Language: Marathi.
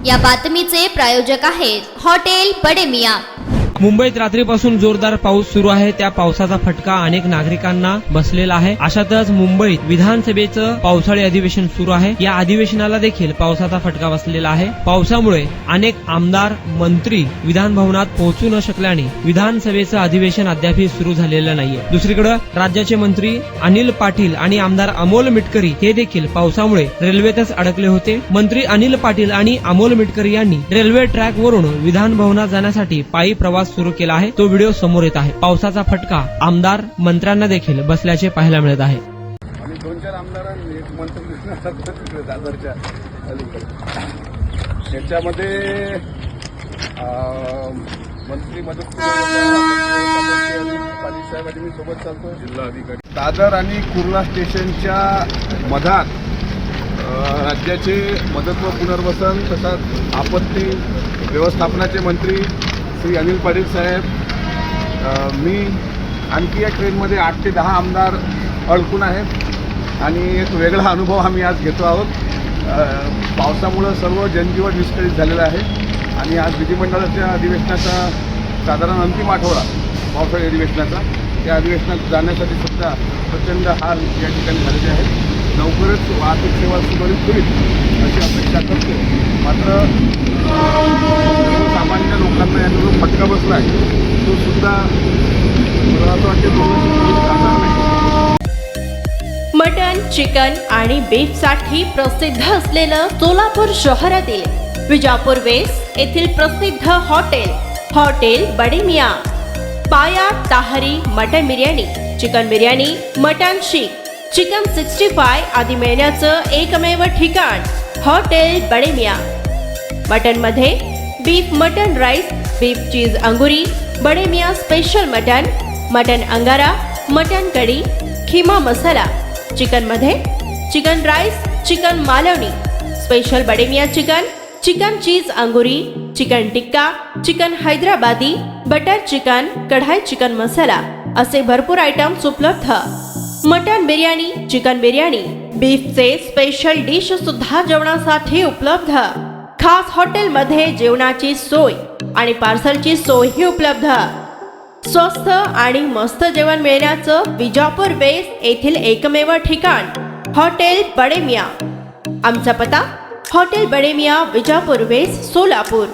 या बातमीचे प्रायोजक आहेत हॉटेल बडे मियां। मुंबईत रात्रीपासून जोरदार पाऊस सुरू आहे। त्या पावसाचा फटका अनेक नागरिकांना बसलेला आहे। अशातच मुंबईत विधानसभेचं पावसाळी अधिवेशन सुरू आहे। या अधिवेशनाला देखील पावसाचा फटका बसलेला आहे। पावसामुळे अनेक आमदार मंत्री विधान भवनात पोहोचू न शकल्याने विधानसभेचं अधिवेशन अद्याप सुरू झालेलं नाहीये। दुसरीकडे राज्याचे मंत्री अनिल पाटील आणि आमदार अमोल मिटकरी हे देखील पावसामुळे रेल्वेतच अडकले होते। मंत्री अनिल पाटील आणि अमोल मिटकरी यांनी रेल्वे ट्रॅक वरून विधान भवनात जाण्यासाठी पायी प्रवास सुरू केला आहे। तो व्हिडिओ समोर येत आहे। पावसाचा फटका आमदार मंत्र्यांना देखील बसल्याचे पाहायला मिळत आहे। आणि 2-4 आमदारांनी एक मंत्री दादरच्या याच्यामध्ये मंत्री मदत साहेब आणि मी सोबत चालतो। जिल्हाधिकारी दादर आणि कुर्ला स्टेशनच्या मधात राज्याचे मदत व पुनर्वसन तसंच आपत्ती व्यवस्थापनाचे मंत्री श्री अनिल पाटील साहेब, मी आणखी या ट्रेनमध्ये 8 ते 10 आमदार अडकून आहेत आणि एक वेगळा अनुभव आम्ही आज घेतो आहोत। पावसामुळं सर्व जनजीवन विस्कळीत झालेलं आहे आणि आज विधिमंडळाच्या अधिवेशनाचा साधारण अंतिम आठवडा पावसाळी अधिवेशनाचा, त्या अधिवेशनात जाण्यासाठी सुद्धा प्रचंड हाल या ठिकाणी झालेले आहेत। लवकरच वाहतूक सेवा सुरळीत होईल अशी अपेक्षा करतो। मात्र सामान्य लोकांना याचा जो फटका बसला आहे तो सुद्धा मला असं वाटतं नाही। मटन, चिकन आणि बीफ साठी प्रसिद्ध असलेलं सोलापूर शहरातील विजापूर वेस्ट येथील प्रसिद्ध hotel Bade Miyan. Paya tahari mutton biryani, chicken biryani, mutton seekh, chicken 65 आदी मिळण्याचं एकमेव ठिकाण हॉटेल बडे मियां। मटन मध्ये beef mutton rice, beef cheese angoori, Bade Miyan special mutton angara, mutton kadhi, keema masala. Chicken मध्ये chicken rice, chicken Malvani, special Bade Miyan chicken cheese angoori, chicken tikka, chicken Hyderabadi, butter chicken, kadai chicken masala असे भरपूर आयटम्स उपलब्ध। मटन बिर्याणी, चिकन बिर्याणी, बीफचे स्पेशल डिश सुद्धा जेवणासाठी उपलब्ध। खास हॉटेलमध्ये जेवणाची सोय आणि पार्सलची सोयही उपलब्ध। स्वस्त आणि मस्त जेवण मिळण्याचं विजापूर वेस्ट येथील एकमेव ठिकाण हॉटेल बडे मियां। आमचा पत्ता हॉटेल बडे मियां, विजापूर वेस्ट, सोलापूर।